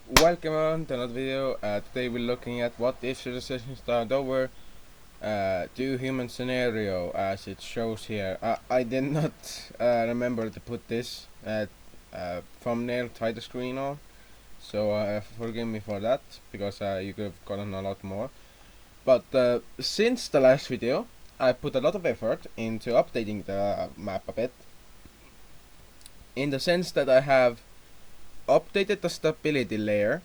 Welcome on to another video. Today we're looking at what if civilization started over. Do human scenario as it shows here. I did not remember to put this thumbnail title screen on, so forgive me for that, because you could have gotten a lot more. But since the last video, I put a lot of effort into updating the map a bit, in the sense that I have updated the stability layer,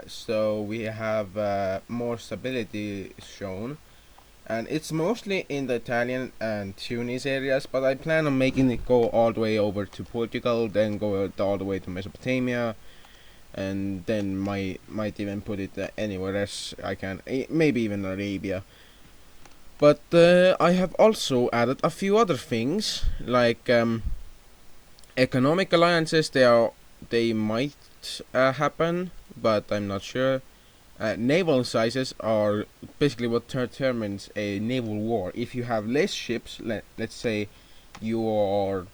so we have more stability shown, and it's mostly in the Italian and Tunis areas, but I plan on making it go all the way over to Portugal, then go all the way to Mesopotamia, and then might even put it anywhere else I can, maybe even Arabia. But I have also added a few other things, like economic alliances. They might happen, but I'm not sure. Naval sizes are basically what determines a naval war. If you have less ships, let's say you are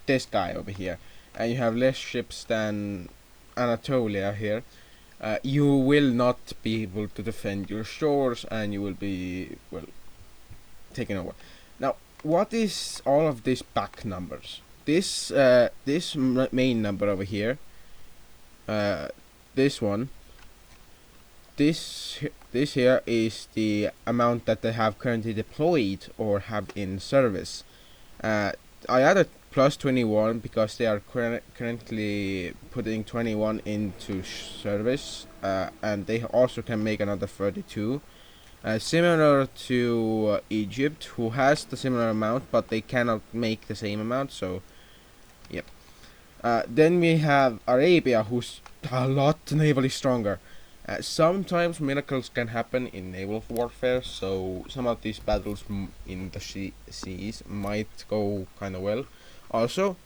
this guy over here, and you have less ships than Anatolia here, you will not be able to defend your shores, and you will be, well, taken over. Now, what is all of these back numbers? This main number over here, this one, this here is the amount that they have currently deployed or have in service. I added plus 21 because they are currently putting 21 into service, and they also can make another 32. Similar to Egypt, who has the similar amount, but they cannot make the same amount, so yep. Then we have Arabia, who's a lot navally stronger. Sometimes miracles can happen in naval warfare, so some of these battles in the seas might go kind of well. Also,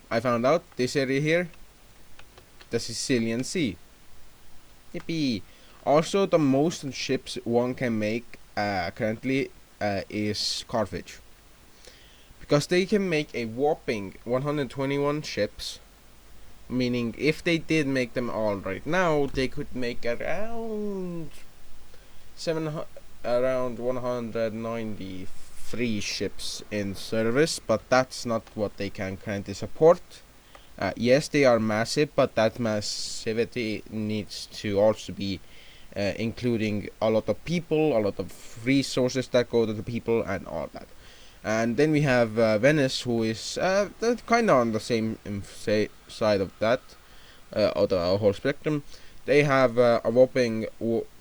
I found out this area here, the Sicilian Sea. Yippee! Also, the most ships one can make currently is Carthage, because they can make a whopping 121 ships, meaning if they did make them all right now, they could make around 193 ships in service, but that's not what they can currently support. Yes, they are massive, but that massivity needs to also be including a lot of people, a lot of resources that go to the people, and all that. And then we have Venice, who is kind of on the same side of that, of the whole spectrum. They have a whopping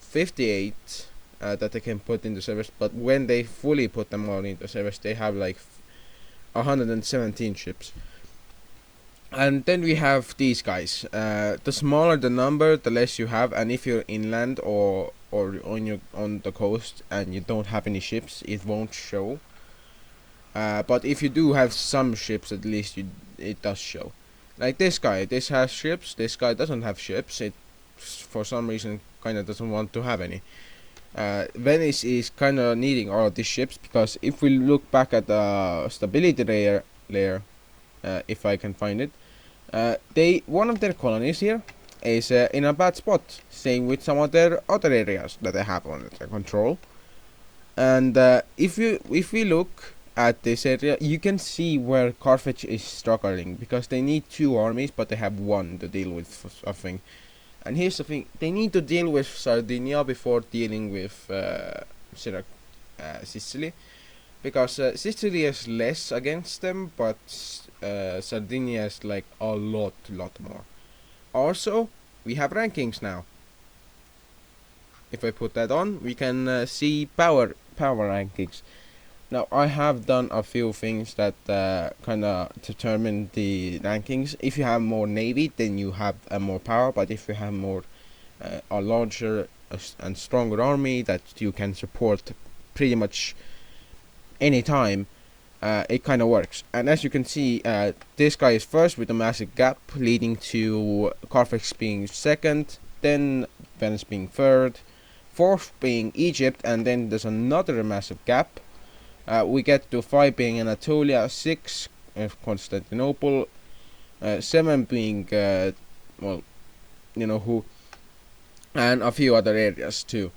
58 that they can put into service, but when they fully put them all into service, they have like 117 ships. And then we have these guys. The smaller the number, the less you have, and if you're inland or on the coast and you don't have any ships, it won't show. But if you do have some ships, at least it does show. Like this guy, this has ships. This guy doesn't have ships. It, for some reason, kind of doesn't want to have any. Venice is kind of needing all of these ships, because if we look back at the stability layer, if I can find it, one of their colonies here is in a bad spot. Same with some of their other areas that they have under their control. And if we look at this area, you can see where Carthage is struggling, because they need 2 armies, but they have 1 to deal with for something. And here's the thing: they need to deal with Sardinia before dealing with Sicily, because Sicily is less against them, but Sardinia is like a lot more. Also, we have rankings now. If I put that on, we can see power rankings. Now, I have done a few things that kind of determine the rankings. If you have more navy, then you have more power, but if you have more a larger and stronger army that you can support pretty much any time, it kind of works. And as you can see, this guy is first with a massive gap, leading to Carthage being second, then Venice being third, fourth being Egypt, and then there's another massive gap. We get to 5 being Anatolia, 6 Constantinople, 7 being who, and a few other areas too.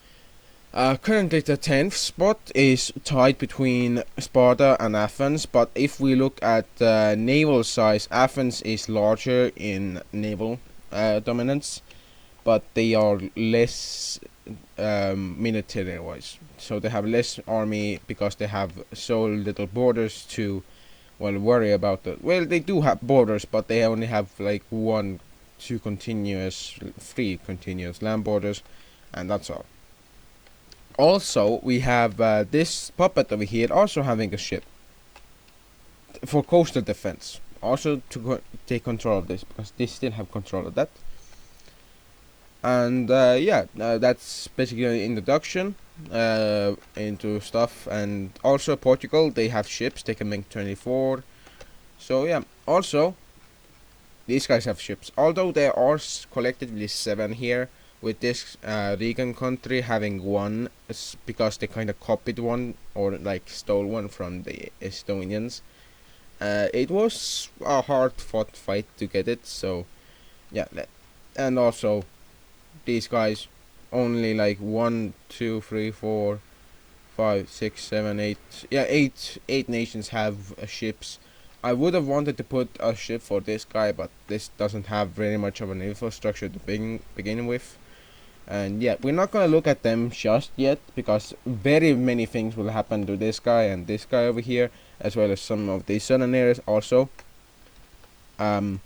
Currently, the 10th spot is tied between Sparta and Athens, but if we look at naval size, Athens is larger in naval dominance, but they are less military-wise. So they have less army because they have so little borders to, well, worry about it. Well, they do have borders, but they only have like 3 continuous land borders, and that's all. Also, we have this puppet over here also having a ship for coastal defense. Also to take control of this, because they still have control of that. And that's basically an introduction into stuff. And also Portugal, they have ships, they can make 24. So yeah, also these guys have ships, although there are collectively 7 here, with this Rigan country having 1 because they kind of copied one, or like stole one from the Estonians. It was a hard fought fight to get it, so yeah. And also these guys only like 1, 2, 3, 4, 5, 6, 7, 8. Yeah, 8 nations have ships. I would have wanted to put a ship for this guy, but this doesn't have very much of an infrastructure to begin with. And yeah, we're not gonna look at them just yet, because very many things will happen to this guy and this guy over here, as well as some of the southern areas also. Can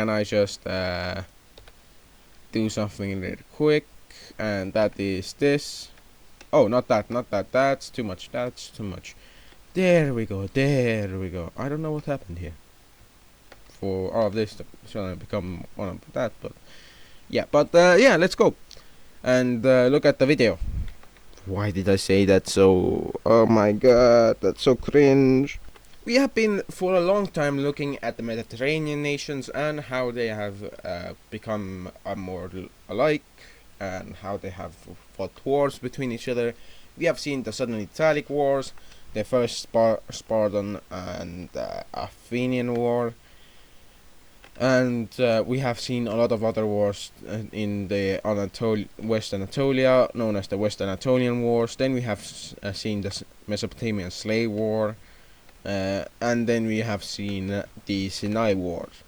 I just do something really quick? And that is this. Oh, not that. That's too much. There we go. I don't know what happened here for all of this to become one of that, but yeah. Yeah, let's go and look at the video. Why did I say that so? Oh my god, that's so cringe. We have been for a long time looking at the Mediterranean nations and how they have become more alike, and how they have fought wars between each other. We have seen the Southern Italic Wars, the first Spartan and Athenian War, and we have seen a lot of other wars in the West Anatolia, known as the West Anatolian Wars. Then we have seen the Mesopotamian Slave War, and then we have seen the Sinai Wars.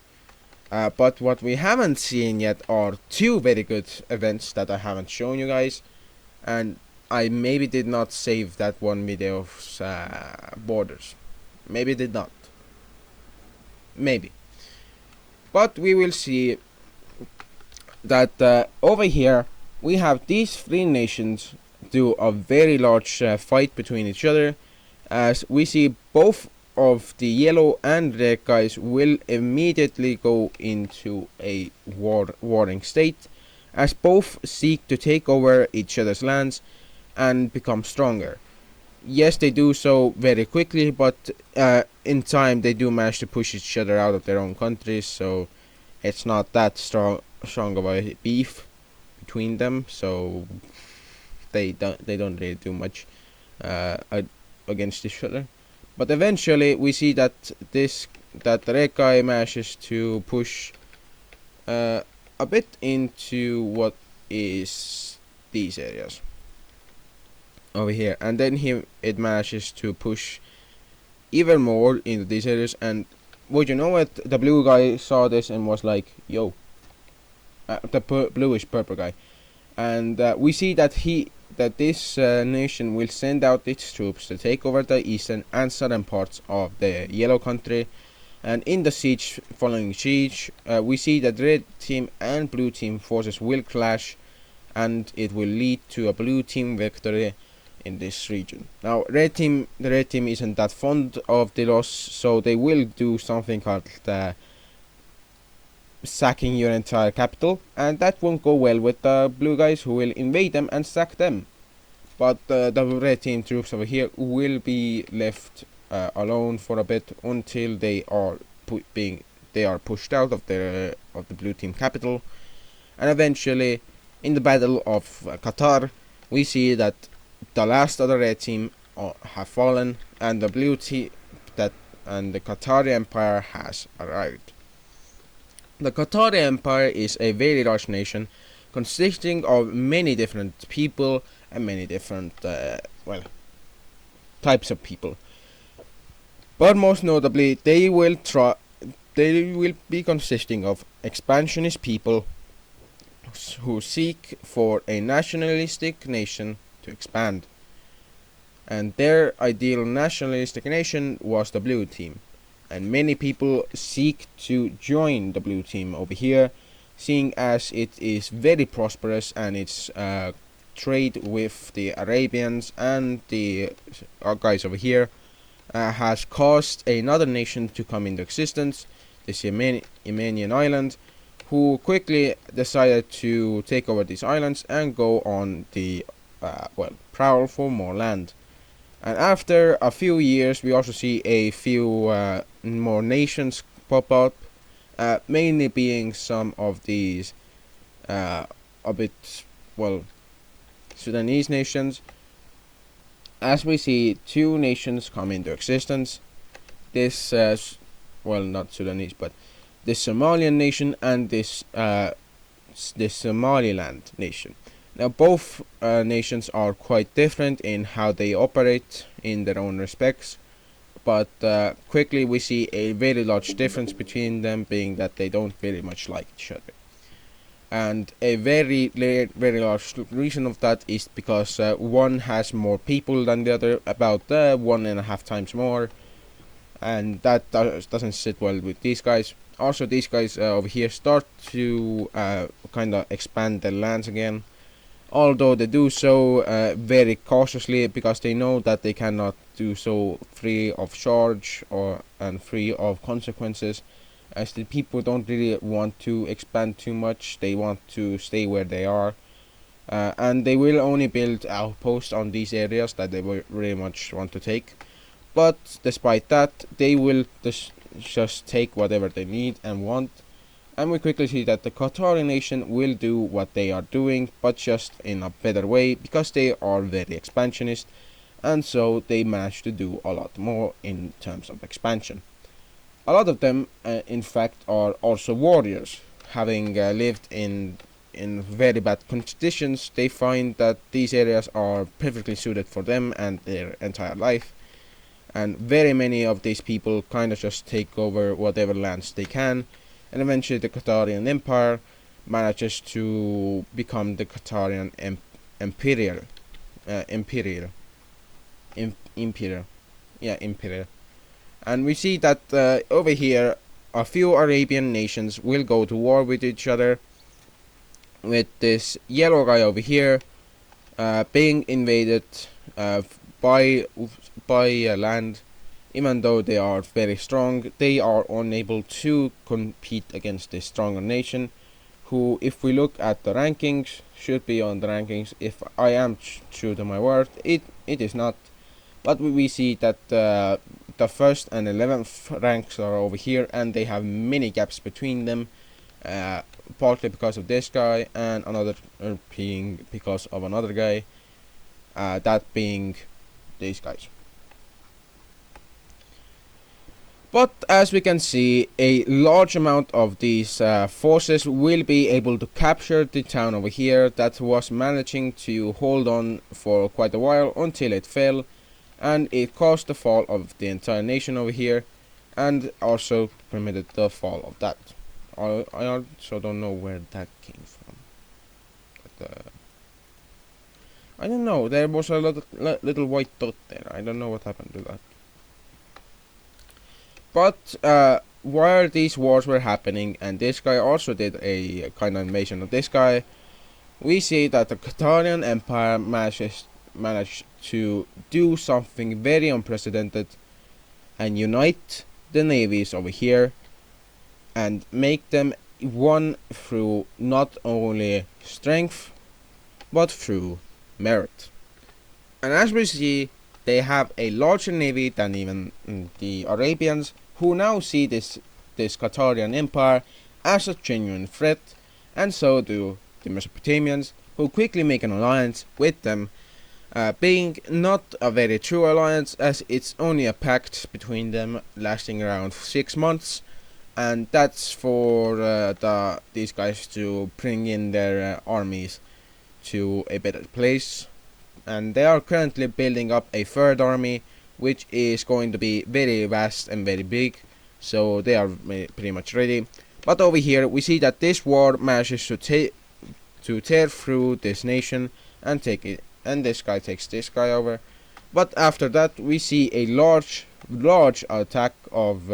But what we haven't seen yet are 2 very good events that I haven't shown you guys, and I maybe did not save that one video of borders. Maybe did not. Maybe. But we will see that over here we have these 3 nations do a very large fight between each other, as we see both of the yellow and red guys will immediately go into a warring state, as both seek to take over each other's lands and become stronger. Yes, they do so very quickly, but in time they do manage to push each other out of their own countries, so it's not that strong of a beef between them, so they don't really do much against each other. But eventually we see that the red guy manages to push a bit into what is these areas over here, and then it manages to push even more into these areas. And would you know what, the blue guy saw this and was like, yo, the bluish purple guy, and we see that this nation will send out its troops to take over the eastern and southern parts of the yellow country. And in the following siege, we see that red team and blue team forces will clash, and it will lead to a blue team victory in this region. Now, the red team isn't that fond of the loss, so they will do something called sacking your entire capital, and that won't go well with the blue guys, who will invade them and sack them. But the red team troops over here will be left alone for a bit until they are pushed out of the blue team capital. And eventually, in the Battle of Qatar, we see that the last of the red team have fallen, and the blue team and the Qatarian Empire has arrived. The Qatarian Empire is a very large nation consisting of many different people and many different, types of people. But most notably, they will be consisting of expansionist people who seek for a nationalistic nation to expand. And their ideal nationalistic nation was the blue team. And many people seek to join the blue team over here, seeing as it is very prosperous and its trade with the Arabians and the guys over here has caused another nation to come into existence, this Yemenian island, who quickly decided to take over these islands and go on the prowl for more land. And after a few years, we also see a few more nations pop up, mainly being some of these a bit, Sudanese nations. As we see two nations come into existence, this, not Sudanese, but this Somalian nation and this Somaliland nation. Now both nations are quite different in how they operate in their own respects, but quickly we see a very large difference between them, being that they don't very much like each other. And a very large reason of that is because one has more people than the other, about 1.5 times more, and that doesn't sit well with these guys. Also, these guys over here start to kind of expand their lands again, although they do so very cautiously, because they know that they cannot do so free of charge and free of consequences, as the people don't really want to expand too much. They want to stay where they are, and they will only build outposts on these areas that they really much want to take. But despite that, they will just take whatever they need and want. And we quickly see that the Qatari nation will do what they are doing, but just in a better way, because they are very expansionist, and so they manage to do a lot more in terms of expansion. A lot of them, in fact, are also warriors. Having lived in very bad conditions, they find that these areas are perfectly suited for them and their entire life. And very many of these people kind of just take over whatever lands they can, and eventually the Qatarian Empire manages to become the Qatarian Empire. And we see that over here, a few Arabian nations will go to war with each other, with this yellow guy over here being invaded by land. Even though they are very strong, they are unable to compete against this stronger nation, who, if we look at the rankings, should be on the rankings. If I am true to my word, it is not. But we see that the 1st and 11th ranks are over here, and they have many gaps between them, partly because of this guy, and another being because of another guy, that being these guys. But as we can see, a large amount of these forces will be able to capture the town over here that was managing to hold on for quite a while until it fell, and it caused the fall of the entire nation over here, and also permitted the fall of that. I also don't know where that came from. But, I don't know, there was a little white dot there. I don't know what happened to that. But while these wars were happening, and this guy also did a kind of invasion of this guy, we see that the Qatarian Empire managed to do something very unprecedented and unite the navies over here and make them one through not only strength but through merit. And as we see, they have a larger navy than even the Arabians, who now see this Qatarian Empire as a genuine threat, and so do the Mesopotamians, who quickly make an alliance with them, being not a very true alliance, as it's only a pact between them lasting around 6 months, and that's for these guys to bring in their armies to a better place. And they are currently building up a third army, which is going to be very vast and very big, so they are pretty much ready. But over here we see that this war manages to tear through this nation and take it, and this guy takes this guy over. But after that we see a large attack of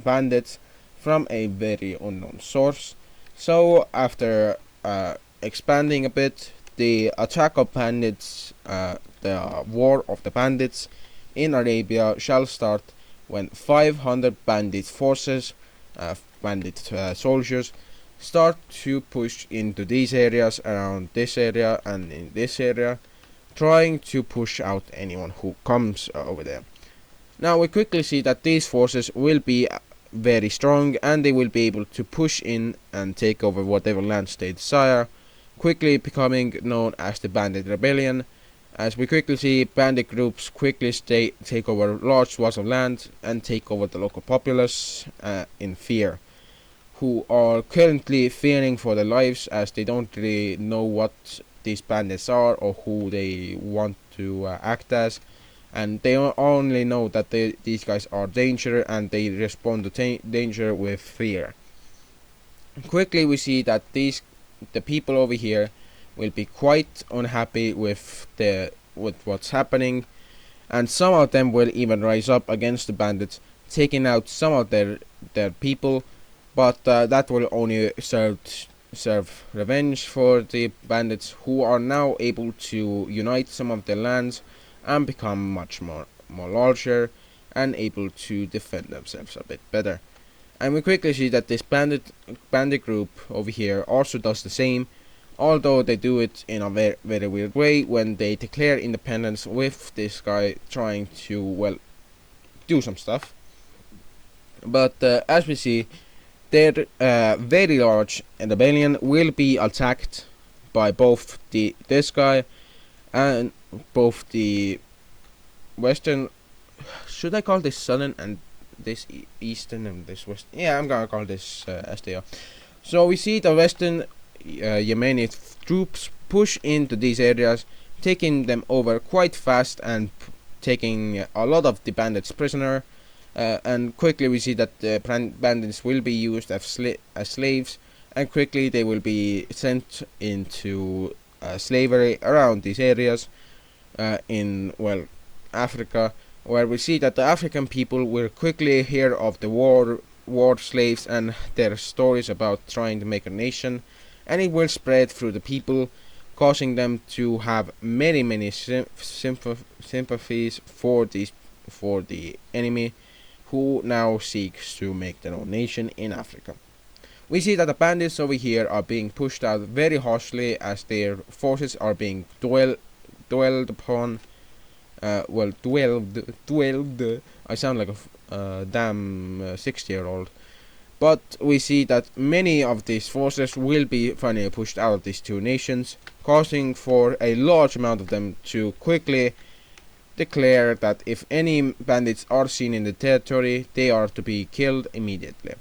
bandits from a very unknown source. So after expanding a bit, the attack of bandits, the war of the bandits in Arabia shall start when 500 bandit forces, soldiers, start to push into these areas, around this area and in this area, trying to push out anyone who comes over there. Now we quickly see that these forces will be very strong, and they will be able to push in and take over whatever lands they desire, quickly becoming known as the Bandit Rebellion. As we quickly see, bandit groups quickly take over large swaths of land and take over the local populace in fear, who are currently fearing for their lives, as they don't really know what these bandits are or who they want to act as, and they only know that these guys are danger, and they respond to danger with fear. Quickly we see that the people over here will be quite unhappy with what's happening, and some of them will even rise up against the bandits, taking out some of their people. But that will only serve revenge for the bandits, who are now able to unite some of their lands and become much more larger and able to defend themselves a bit better. And we quickly see that this bandit group over here also does the same, although they do it in a very, very weird way when they declare independence, with this guy trying to, well, do some stuff. But as we see, their very large rebellion will be attacked by both this guy and both the western, should I call this southern and this eastern and this west? Yeah, I'm gonna call this as they are. So we see the western Yemeni troops push into these areas, taking them over quite fast and taking a lot of the bandits prisoner. And quickly we see that the bandits will be used as slaves, and quickly they will be sent into slavery around these areas in, well, Africa, where we see that the African people will quickly hear of the war slaves and their stories about trying to make a nation, and it will spread through the people, causing them to have many sympathies for the enemy, who now seeks to make their own nation in Africa. We see that the bandits over here are being pushed out very harshly, as their forces are being dwelled upon. Dwelled. I sound like a damn 60-year-old. But we see that many of these forces will be finally pushed out of these two nations, causing for a large amount of them to quickly declare that if any bandits are seen in the territory, they are to be killed immediately.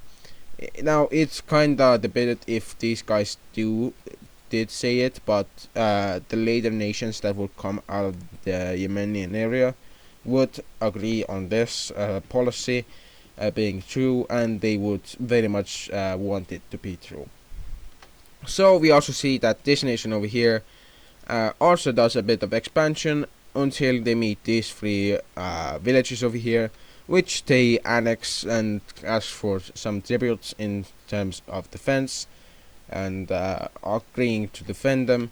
Now, it's kinda debated if these guys did say it, but the later nations that would come out of the Yemenian area would agree on this policy being true, and they would very much want it to be true. So we also see that this nation over here also does a bit of expansion until they meet these three villages over here, which they annex and ask for some tributes in terms of defense, and agreeing to defend them.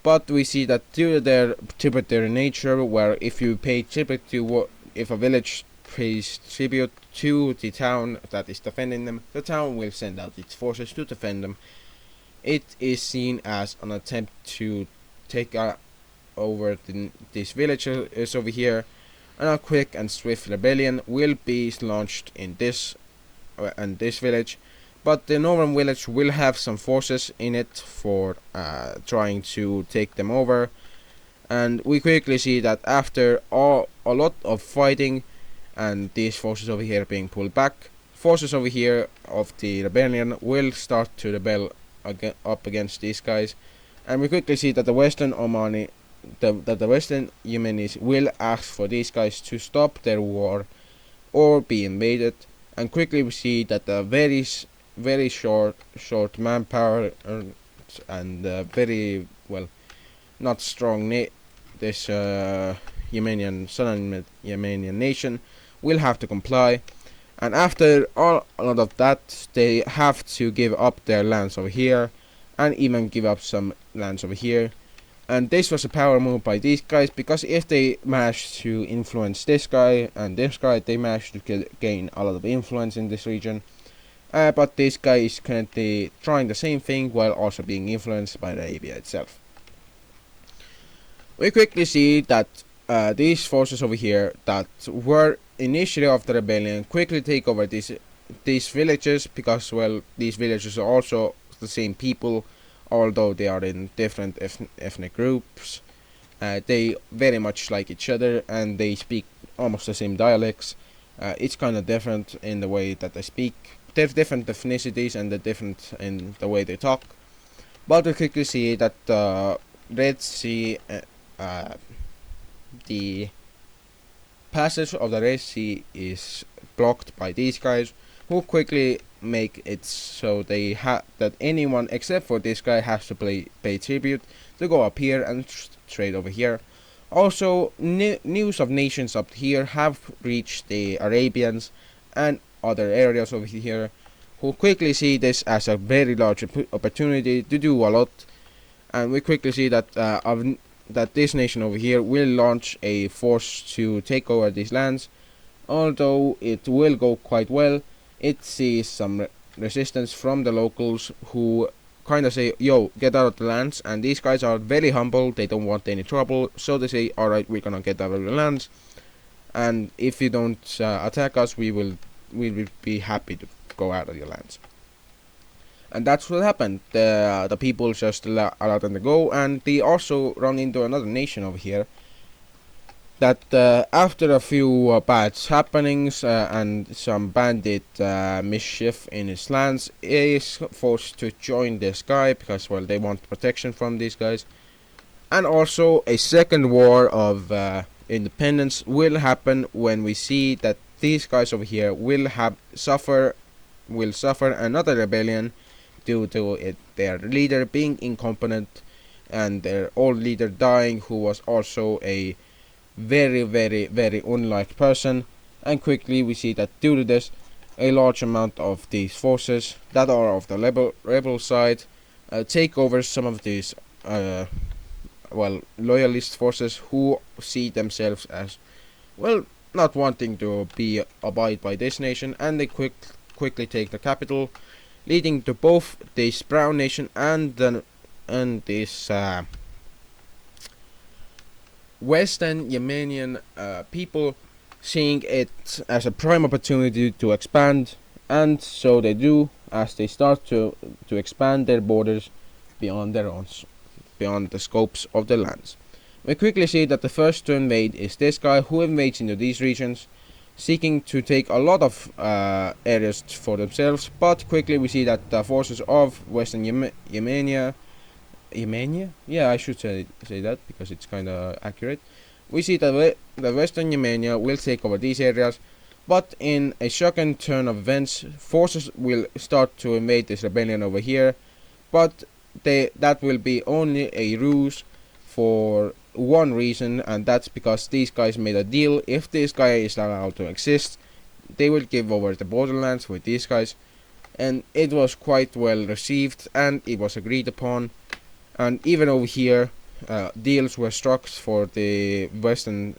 But we see that due to their tributary nature, where if you pay tribute to, if a village pays tribute to the town that is defending them, the town will send out its forces to defend them. It is seen as an attempt to take over these villages over here, and a quick and swift rebellion will be launched in this village. But the northern village will have some forces in it for trying to take them over, and we quickly see that after a lot of fighting and these forces over here being pulled back, forces over here of the rebellion will start to rebel up against these guys, and we quickly see that the Western Omani, the Western Yemenis will ask for these guys to stop their war or be invaded, and quickly we see that the very short manpower and very well not strong this Yemenian southern Yemenian nation will have to comply, and after a lot of that they have to give up their lands over here and even give up some lands over here. And this was a power move by these guys, because if they managed to influence this guy and this guy, they managed to gain a lot of influence in this region. But this guy is currently trying the same thing while also being influenced by Arabia itself. We quickly see that these forces over here that were initially of the rebellion quickly take over these villages, because well, these villages are also the same people, although they are in different ethnic groups. They very much like each other and they speak almost the same dialects. It's kind of different in the way that they speak. There's different ethnicities and they're different in the way they talk. But we quickly see that the Red Sea, the passage of the Red Sea is blocked by these guys, who quickly make it so they that anyone except for this guy has to pay tribute to go up here and trade over here. Also, news of nations up here have reached the Arabians and other areas over here, who quickly see this as a very large opportunity to do a lot. And we quickly see that that this nation over here will launch a force to take over these lands. Although it will go quite well, it sees some resistance from the locals, who kind of say, yo, get out of the lands, and these guys are very humble, they don't want any trouble, so they say, alright, we're gonna get out of the lands, and if you don't attack us, we will be happy to go out of your lands. And that's what happened. The people just allowed them to go, and they also run into another nation over here that after a few bad happenings and some bandit mischief in his lands, is forced to join this guy because, well, they want protection from these guys. And also a second war of independence will happen when we see that these guys over here will suffer another rebellion due to their leader being incompetent and their old leader dying, who was also a very unliked person. And quickly we see that due to this, a large amount of these forces that are of the rebel side take over some of these loyalist forces, who see themselves as, well, not wanting to abide by this nation, and they quickly take the capital, leading to both this brown nation and this Western Yemenian people seeing it as a prime opportunity to expand, and so they do, as they start to expand their borders beyond the scopes of the lands. We quickly see that the first to invade is this guy, who invades into these regions, seeking to take a lot of areas for themselves. But quickly we see that the forces of Western Yemenia, yeah, I should say that because it's kind of accurate. We see that the Western Yemenia will take over these areas, but in a shocking turn of events, forces will start to invade this rebellion over here, but that will be only a ruse for one reason, and that's because these guys made a deal. If this guy is allowed to exist, they will give over the borderlands with these guys, and it was quite well received and it was agreed upon. And even over here, deals were struck for the Western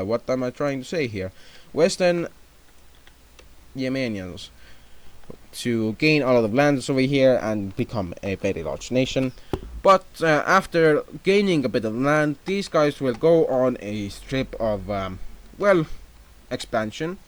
what am I trying to say here? Western Yemenians to gain a lot of lands over here and become a very large nation. But after gaining a bit of land, these guys will go on a trip of expansion,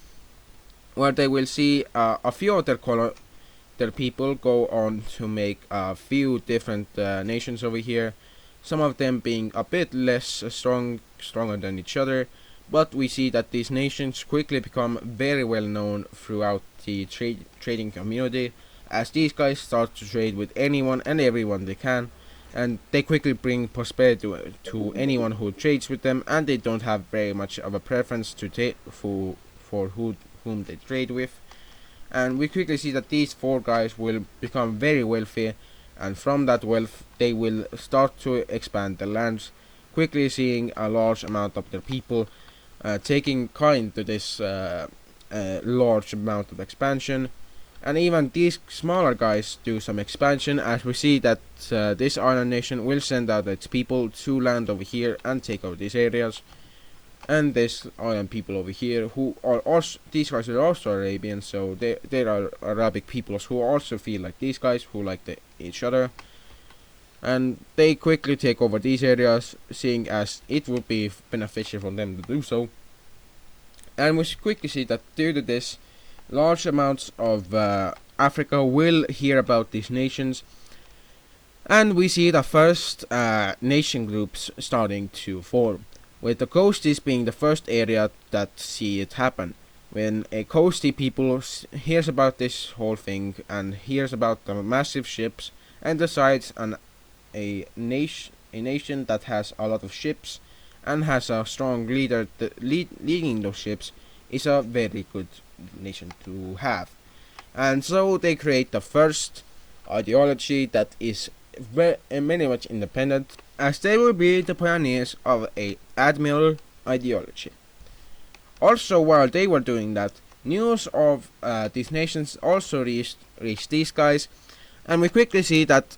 where they will see a few of their people go on to make a few different nations over here, some of them being a bit less stronger than each other, But we see that these nations quickly become very well known throughout the trading community, as these guys start to trade with anyone and everyone they can, and they quickly bring prosperity to anyone who trades with them, and they don't have very much of a preference for whom they trade with. And we quickly see that these four guys will become very wealthy, and from that wealth they will start to expand their lands, quickly seeing a large amount of their people taking kind to this large amount of expansion. And even these smaller guys do some expansion, as we see that this island nation will send out its people to land over here and take over these areas. And this island people over here, who are also, these guys are also Arabian, so they are Arabic peoples who also feel like these guys, who like each other. And they quickly take over these areas, seeing as it would be beneficial for them to do so. And we quickly see that due to this, large amounts of Africa will hear about these nations, and we see the first nation groups starting to form, with the coasties being the first area that see it happen. When a coastie people hears about this whole thing and hears about the massive ships and decides on a nation that has a lot of ships and has a strong leader leading those ships, is a very good nation to have. And so they create the first ideology that is very much independent, as they will be the pioneers of a admiral ideology. Also, while they were doing that, news of these nations also reached these guys, and we quickly see that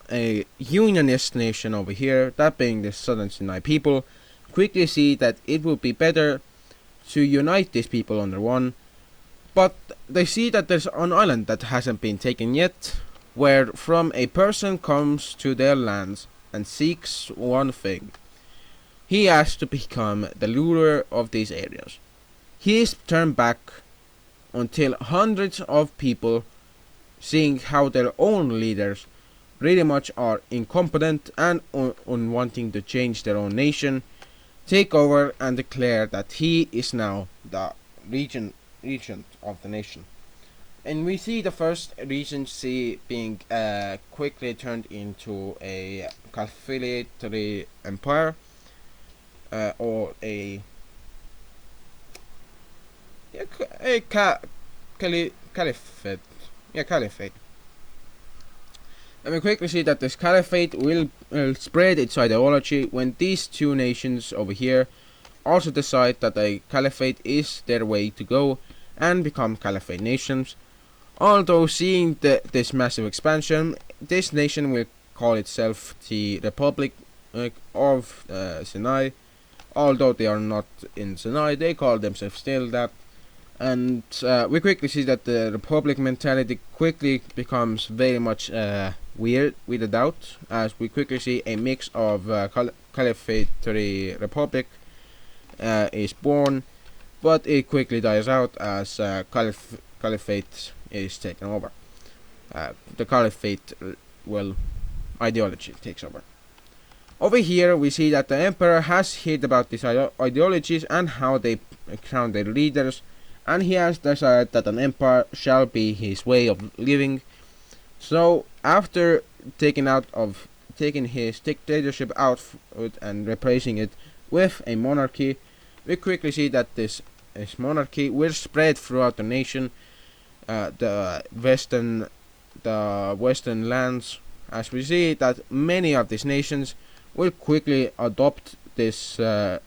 a unionist nation over here, that being the Southern Sinai people, quickly see that it would be better to unite these people under one. But they see that there's an island that hasn't been taken yet, where from a person comes to their lands and seeks one thing. He has to become the ruler of these areas. He is turned back until hundreds of people, seeing how their own leaders really much are incompetent and unwanting to change their own nation, take over and declare that he is now the regent of the nation. And we see the first regency being quickly turned into a Qatirik Empire, or a caliphate. Yeah, caliphate. And we quickly see that this caliphate will spread its ideology when these two nations over here also decide that a caliphate is their way to go and become caliphate nations. Although seeing this massive expansion, this nation will call itself the Republic of Sinai. Although they are not in Sinai, they call themselves still that. And we quickly see that the Republic mentality quickly becomes very much weirded out, as we quickly see a mix of Caliphate Republic is born, but it quickly dies out as Caliphate is taken over. The Caliphate, ideology takes over. Over here we see that the Emperor has heard about these ideologies and how they crown their leaders, and he has decided that an empire shall be his way of living. So after taking his dictatorship out and replacing it with a monarchy, we quickly see that this monarchy will spread throughout the nation, the western lands, as we see that many of these nations will quickly adopt this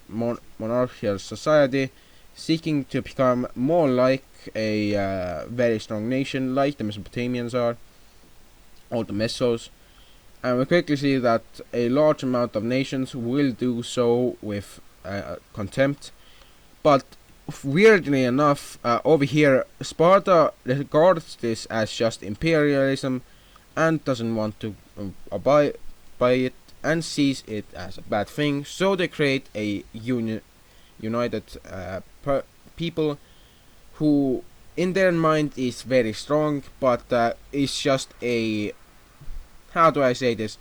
monarchical society, seeking to become more like a very strong nation, like the Mesopotamians are, or the Mesos. And we quickly see that a large amount of nations will do so with contempt. But weirdly enough, over here, Sparta regards this as just imperialism and doesn't want to abide by it and sees it as a bad thing. So they create a united people who in their mind is very strong, but is just a, how do I say this,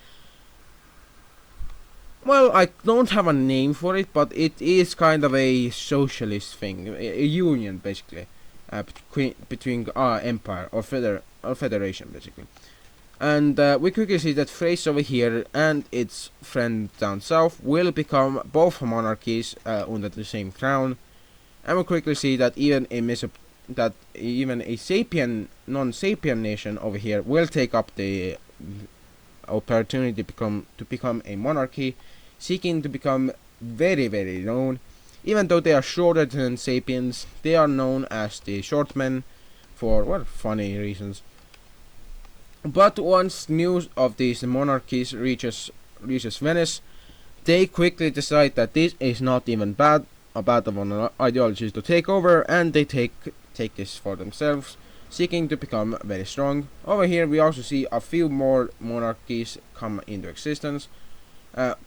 Well, I don't have a name for it, but it is kind of a socialist thing, a union basically, between empire or federation basically. And we quickly see that Thrace over here and its friend down south will become both monarchies under the same crown, and we quickly see that even a sapien non-sapien nation over here will take up the opportunity to become a monarchy, seeking to become very known. Even though they are shorter than sapiens, they are known as the short men for, well, funny reasons. But once news of these monarchies reaches Venice, they quickly decide that this is not even a bad of an ideology to take over, and they take this for themselves, seeking to become very strong. Over here we also see a few more monarchies come into existence.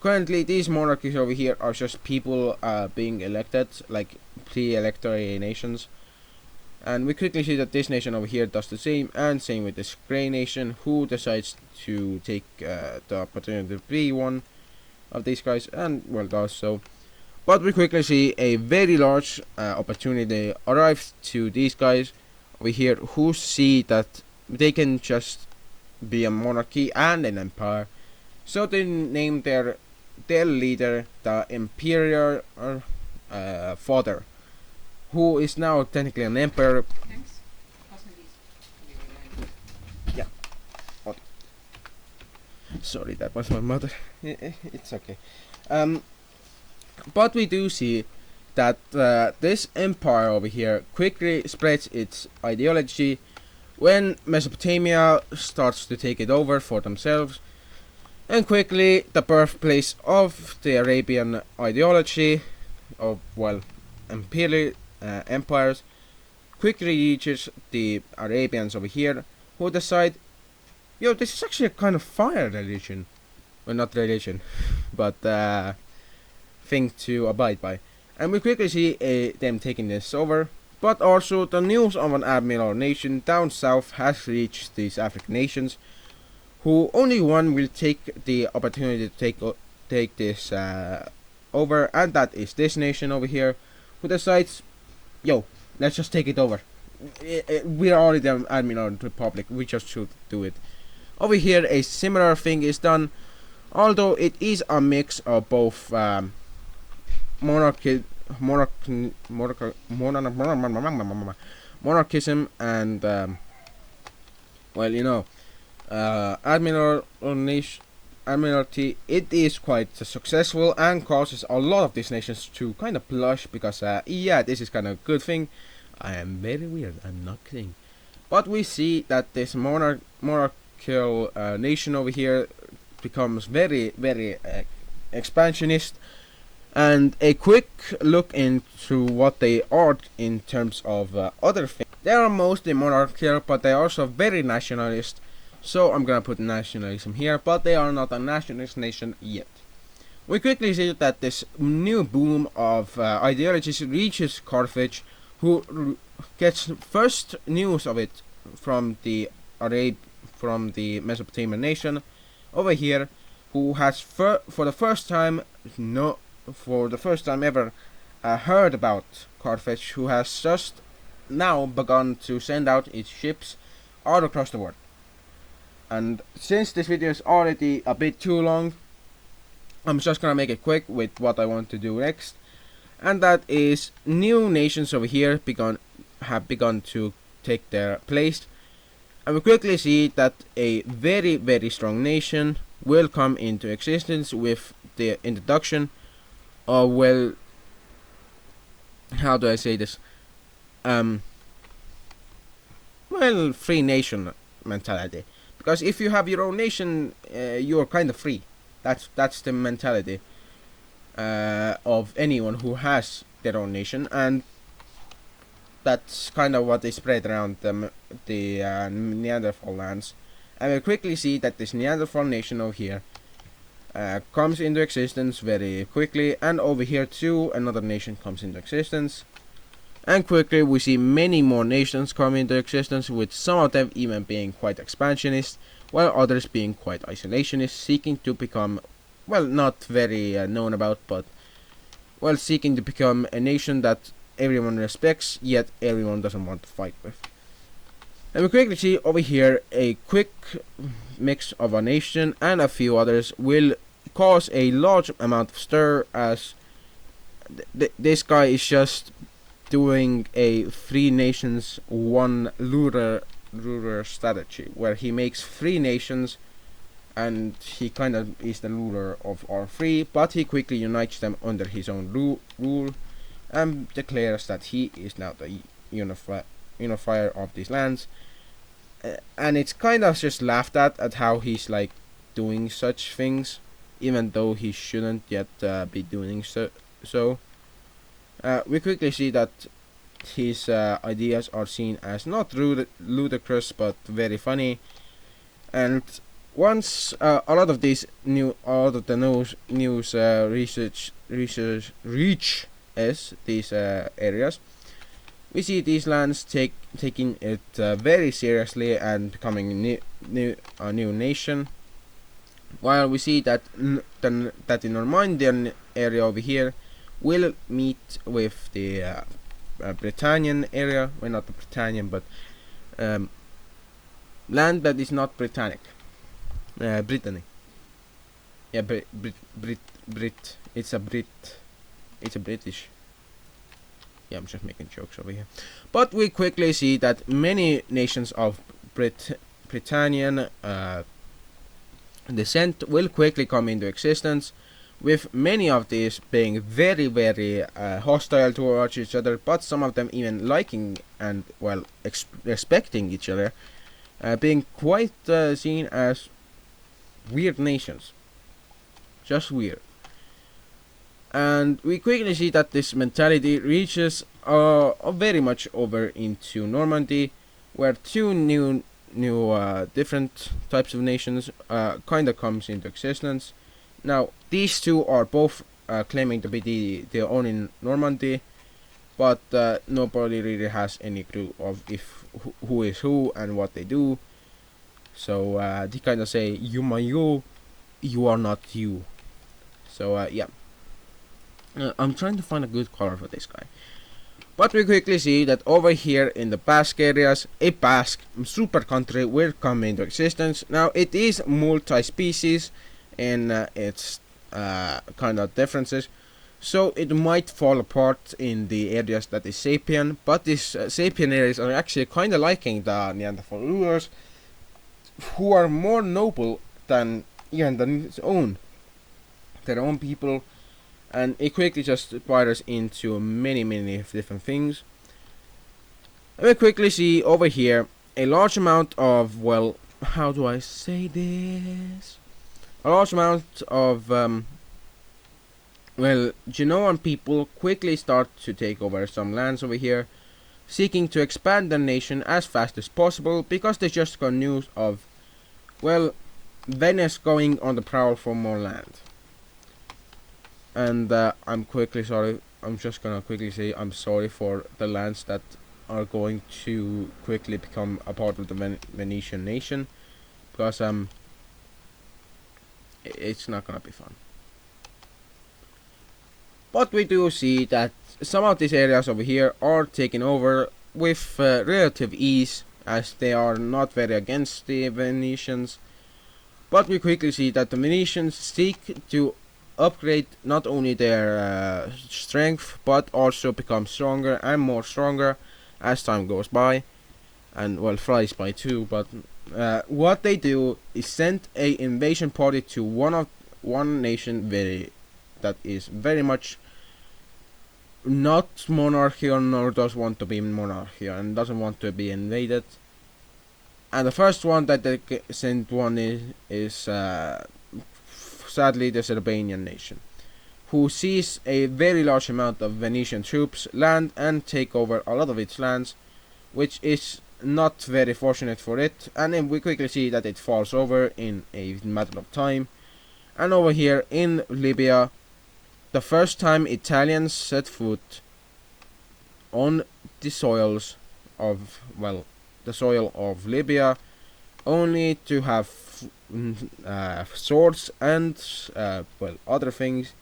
Currently these monarchies over here are just people being elected, like pre-electoral nations. And we quickly see that this nation over here does the same, and same with this grey nation, who decides to take the opportunity to be one of these guys, and well does so. But we quickly see a very large opportunity arrive to these guys over here, who see that they can just be a monarchy and an empire. So they name their leader the Imperial Father, who is now technically an emperor. Thanks. Yeah. Oh. Sorry, that was my mother. It's okay. But we do see that this empire over here quickly spreads its ideology when Mesopotamia starts to take it over for themselves, and quickly the birthplace of the Arabian ideology of, well, imperial empires quickly reaches the Arabians over here, who decide, yo, this is actually a kind of fire religion. Well, not religion, but thing to abide by. And we quickly see them taking this over. But also the news of an admiral nation down south has reached these African nations, who only one will take the opportunity to take this over, and that is this nation over here, who decides, yo, let's just take it over. We are already an admiral republic, we just should do it. Over here a similar thing is done, although it is a mix of both monarchism and well, you know, admiralty. It is quite successful and causes a lot of these nations to kind of blush, because yeah, this is kind of a good thing. I am very weird, I'm not kidding. But we see that this monarchical nation over here becomes very expansionist. And a quick look into what they are in terms of other things. They are mostly monarchical, but they are also very nationalist. So I'm gonna put nationalism here, but they are not a nationalist nation yet. We quickly see that this new boom of ideologies reaches Carthage, who gets first news of it from the Mesopotamian nation over here, who has for the first time ever heard about Carthage, who has just now begun to send out its ships all across the world. And since this video is already a bit too long, I'm just gonna make it quick with what I want to do next, and that is new nations over here have begun to take their place, and we quickly see that a very strong nation will come into existence with the introduction of, well, how do I say this? Well, free nation mentality. Because if you have your own nation, you're kind of free. That's the mentality of anyone who has their own nation, and that's kind of what they spread around the Neanderthal lands. And we quickly see that this Neanderthal nation over here comes into existence very quickly, and over here too another nation comes into existence, and quickly we see many more nations come into existence, with some of them even being quite expansionist, while others being quite isolationist, seeking to become, well, not very known about, but well, seeking to become a nation that everyone respects, yet everyone doesn't want to fight with. And we quickly see over here a quick mix of a nation and a few others will cause a large amount of stir, as this guy is just doing a three nations one ruler strategy, where he makes three nations and he kind of is the ruler of all three, but he quickly unites them under his own rule and declares that he is now the unifier of these lands. And it's kind of just laughed at how he's like doing such things, even though he shouldn't yet be doing so. We quickly see that his ideas are seen as not ludicrous but very funny, and once a lot of these news reach these areas, we see these lands taking it very seriously and becoming a new nation. While we see that the Normandian area over here will meet with the Britannian area, well, not the Britannian, but land that is not Britannic. Brittany. Yeah, Brit. It's a British. Yeah, I'm just making jokes over here. But we quickly see that many nations of Britannian descent will quickly come into existence, with many of these being very, very hostile towards each other, but some of them even liking and, well, respecting each other, being quite seen as weird nations. Just weird. And we quickly see that this mentality reaches very much over into Normandy, where two new different types of nations kind of comes into existence. Now, these two are both claiming to be the own in Normandy, but nobody really has any clue of who is who and what they do. So they kind of say, you are not you. So yeah. I'm trying to find a good color for this guy. But we quickly see that over here in the Basque areas, a Basque super country will come into existence. Now, it is multi-species in its kind of differences, so it might fall apart in the areas that is Sapien, but these Sapien areas are actually kind of liking the Neanderthal rulers, who are more noble than even their own people. And it quickly just spiders into many different things. And we quickly see over here a large amount of, well, how do I say this? A large amount of, Genoan people quickly start to take over some lands over here, seeking to expand their nation as fast as possible, because they just got news of, well, Venice going on the prowl for more land. And I'm just gonna quickly say I'm sorry for the lands that are going to quickly become a part of the Venetian nation, because it's not gonna be fun. But we do see that some of these areas over here are taken over with relative ease, as they are not very against the Venetians. But we quickly see that the Venetians seek to upgrade not only their strength, but also become stronger and more stronger as time goes by, and well, flies by too. But what they do is send a invasion party to one nation that is very much not monarchical, nor does want to be monarchical, and doesn't want to be invaded. And the first one that they sent one is sadly the Albanian nation, who sees a very large amount of Venetian troops land and take over a lot of its lands, which is not very fortunate for it, and then we quickly see that it falls over in a matter of time. And over here in Libya, the first time Italians set foot on the soil of Libya, only to have swords and well, other things,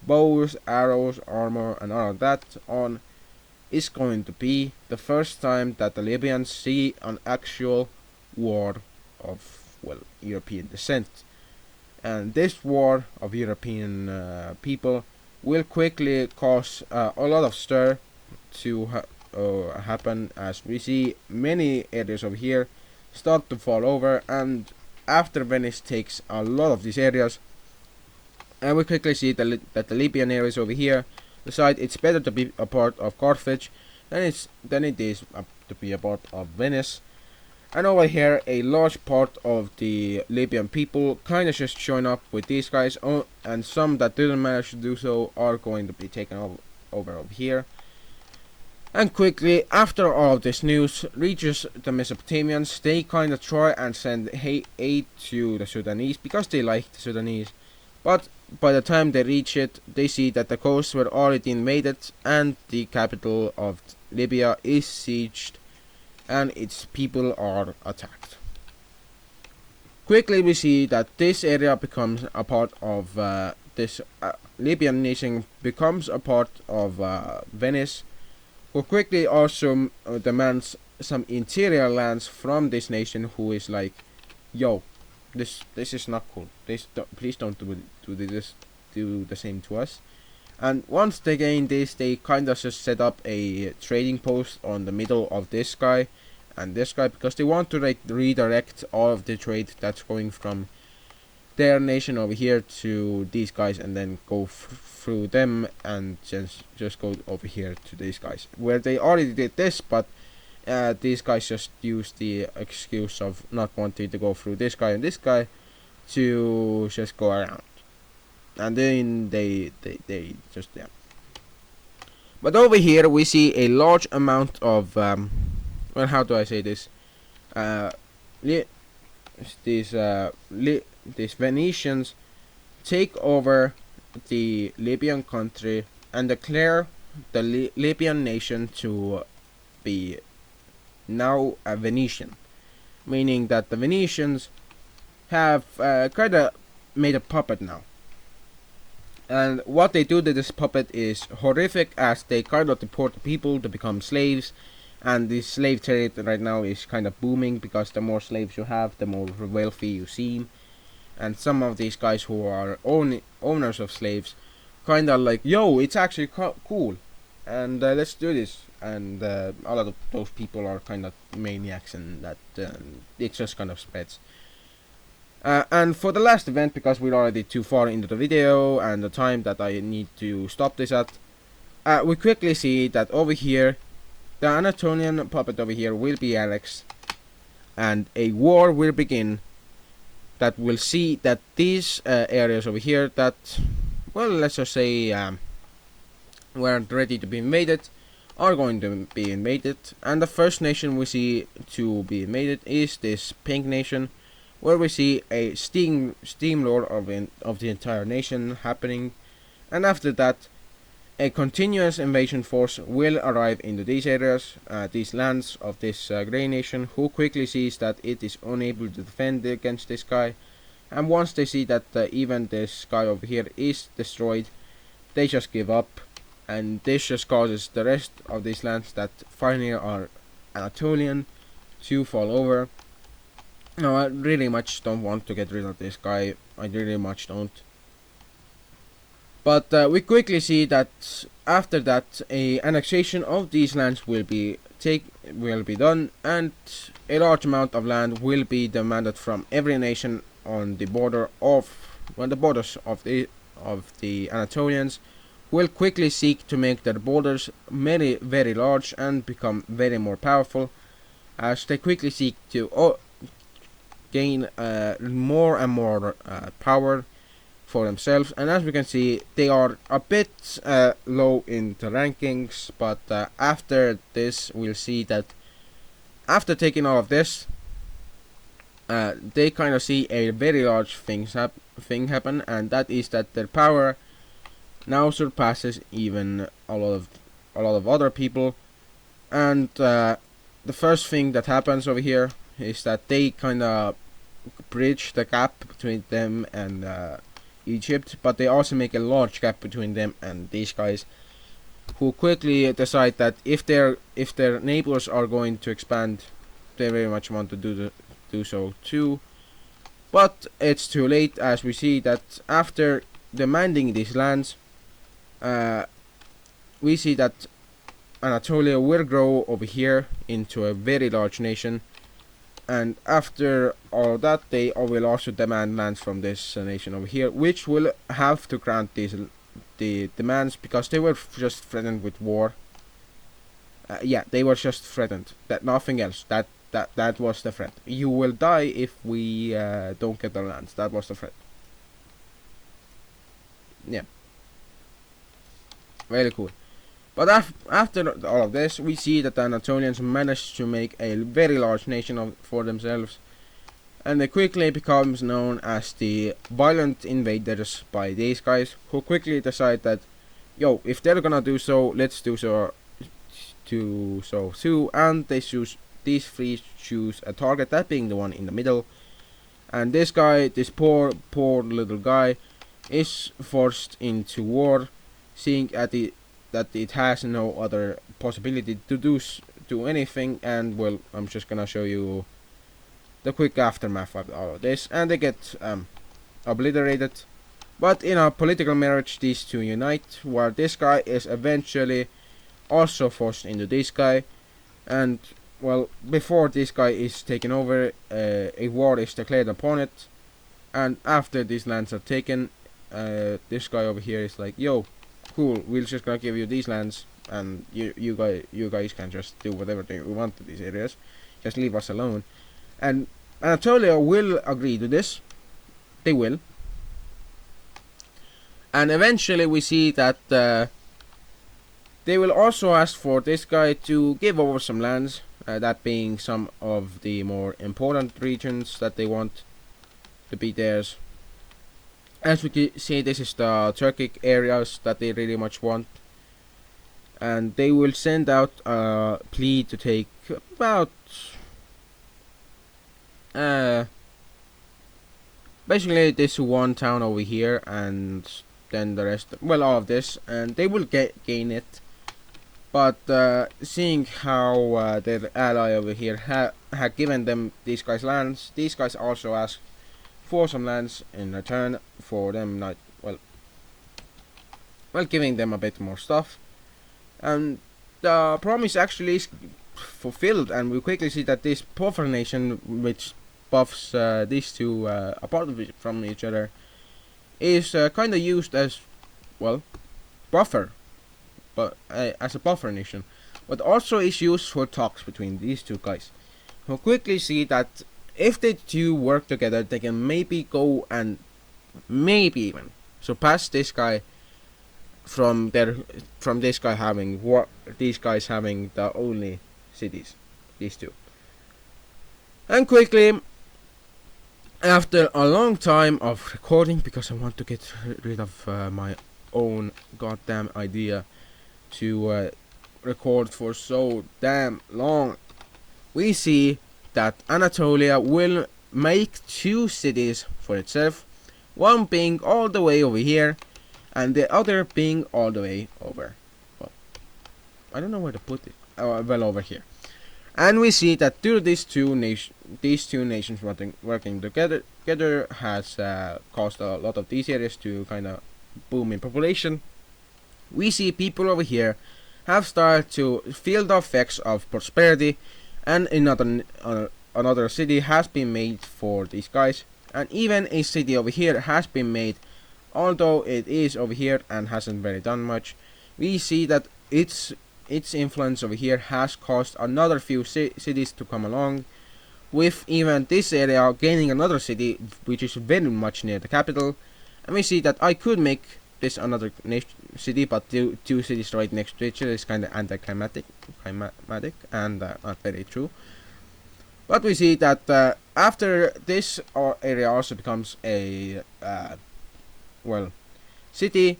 bows, arrows, armor, and all of that on, is going to be the first time that the Libyans see an actual war of, well, European descent. And this war of European people will quickly cause a lot of stir to happen, as we see many areas over here start to fall over, and after Venice takes a lot of these areas, and we quickly see that the Libyan areas over here decide it's better to be a part of Carthage than it is to be a part of Venice. And over here, a large part of the Libyan people kind of just join up with these guys, and some that didn't manage to do so are going to be taken over here. And quickly, after all of this news reaches the Mesopotamians, they kind of try and send aid to the Sudanese because they like the Sudanese. But by the time they reach it, they see that the coasts were already invaded and the capital of Libya is sieged and its people are attacked. Quickly we see that this area becomes a part of this Libyan nation becomes a part of Venice, who quickly also demands some interior lands from this nation, who is like, yo, this is not cool. Please don't do the same to us. And once they gain this, they kind of just set up a trading post on the middle of this guy and this guy, because they want to redirect all of the trade that's going from their nation over here to these guys, and then go through them and just go over here to these guys, where they already did this, but these guys just use the excuse of not wanting to go through this guy and this guy to just go around, and then they just, yeah. But over here we see a large amount of well, how do I say this? These Venetians take over the Libyan country and declare the Libyan nation to be now a Venetian, meaning that the Venetians have kind of made a puppet now. And what they do to this puppet is horrific, as they kind of deport the people to become slaves, and the slave trade right now is kind of booming, because the more slaves you have, the more wealthy you seem. And some of these guys who are owners of slaves kind of like, yo, it's actually cool, and let's do this. And a lot of those people are kind of maniacs, and that it just kind of spreads. And for the last event, because we're already too far into the video and the time that I need to stop this at, we quickly see that over here, the Anatolian puppet over here will be Alex, and a war will begin that will see that these areas over here that, well, let's just say weren't ready to be invaded, are going to be invaded. And the first nation we see to be invaded is this pink nation, where we see a steamroll of the entire nation happening. And after that, a continuous invasion force will arrive into these areas, these lands of this grey nation, who quickly sees that it is unable to defend against this guy. And once they see that even this guy over here is destroyed, they just give up. And this just causes the rest of these lands that finally are Anatolian to fall over. No, I really much don't want to get rid of this guy. I really much don't. But we quickly see that after that, a annexation of these lands will be done, and a large amount of land will be demanded from every nation on the borders of the Anatolians. Will quickly seek to make their borders very, very large and become very more powerful, as they quickly seek to gain more and more power for themselves. And as we can see, they are a bit low in the rankings, but after this we'll see that after taking all of this, they kind of see a very large thing happen, and that is that their power now surpasses even a lot of other people. And the first thing that happens over here is that they kind of bridge the gap between them and Egypt, but they also make a large gap between them and these guys, who quickly decide that if their neighbors are going to expand, they very much want to do so too. But it's too late, as we see that after demanding these lands, we see that Anatolia will grow over here into a very large nation, and after all of that they will also demand lands from this nation over here, which will have to grant the demands because they were just threatened with war. Yeah, they were just threatened, that nothing else. That was the threat. You will die if we don't get the lands. That was the threat. Yeah, very cool. But after all of this, we see that the Anatolians managed to make a very large nation for themselves, and they quickly becomes known as the violent invaders by these guys, who quickly decide that, yo, if they're gonna do so, let's do so too, and these three choose a target, that being the one in the middle, and this guy, this poor little guy, is forced into war, seeing that it has no other possibility to do anything. And well, I'm just gonna show you the quick aftermath of all of this, and they get obliterated. But in a political marriage, these two unite, where this guy is eventually also forced into this guy, and well, before this guy is taken over, a war is declared upon it, and after these lands are taken, this guy over here is like, yo, cool, we're just gonna give you these lands, and you guys can just do whatever you want to these areas, just leave us alone. And Anatolia will agree to this. They will. And eventually we see that they will also ask for this guy to give over some lands, that being some of the more important regions that they want to be theirs. As we can see, this is the Turkic areas that they really much want, and they will send out a plea to take about basically this one town over here, and then the rest, well, all of this, and they will gain it. But seeing how their ally over here had given them these guys lands, these guys also ask for some lands in return for them not giving them a bit more stuff, and the promise actually is fulfilled, and we quickly see that this buffer nation, which buffs these two apart from each other, is kind of used as, well, buffer, but as a buffer nation, but also is used for talks between these two guys, who quickly see that if they two work together, they can maybe go and maybe even surpass this guy from this guy having these guys having the only cities, these two. And quickly, after a long time of recording, because I want to get rid of my own goddamn idea to record for so damn long, we see that Anatolia will make two cities for itself, one being all the way over here, and the other being all the way over, well, I don't know where to put it, well, over here. And we see that through these two nations working together has caused a lot of these areas to kind of boom in population. We see people over here have started to feel the effects of prosperity, and another city has been made for these guys, and even a city over here has been made, although it is over here and hasn't really done much. We see that its influence over here has caused another few cities to come along, with even this area gaining another city which is very much near the capital. And we see that I could make this another city, but two cities right next to each other is kind of anticlimactic and not very true. But we see that after this area also becomes a city,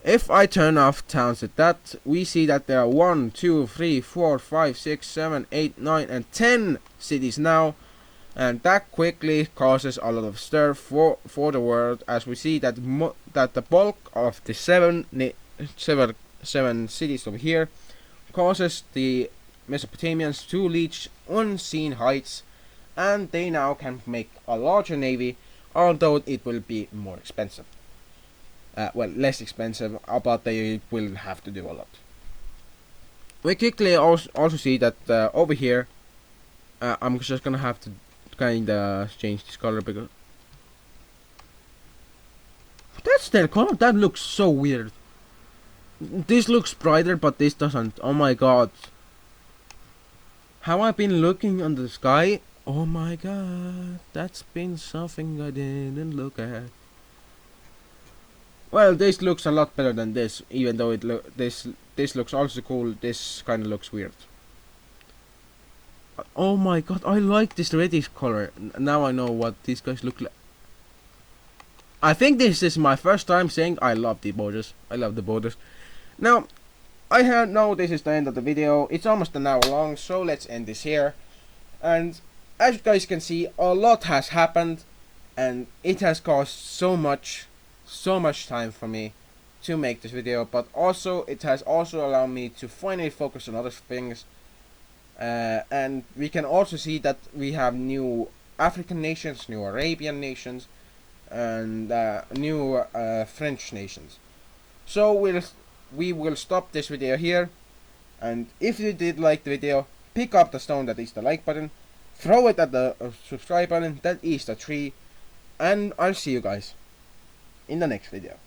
if I turn off towns at that, we see that there are 1, 2, 3, 4, 5, 6, 7, 8, 9, and 10 cities now, and that quickly causes a lot of stir for the world, as we see that that the bulk of the seven cities over here causes the Mesopotamians to reach unseen heights, and they now can make a larger navy, although it will be more expensive. Well, less expensive, but they will have to do a lot. We quickly also see that over here, I'm just gonna have to kinda change this color because that's their color. That looks so weird. This looks brighter, but this doesn't. Oh my god. Have I been looking on the sky? Oh my god. That's been something I didn't look at. Well, this looks a lot better than this, even though this looks also cool. This kind of looks weird. Oh my god, I like this reddish color. Now I know what these guys look like. I think this is my first time saying I love the borders. I love the borders. Now, I know this is the end of the video. It's almost an hour long, so let's end this here. And as you guys can see, a lot has happened, and it has cost so much time for me to make this video, but also it has also allowed me to finally focus on other things. And we can also see that we have new African nations, new Arabian nations, and new French nations. So we will stop this video here, and if you did like the video, pick up the stone that is the like button, throw it at the subscribe button that is the tree, and I'll see you guys in the next video.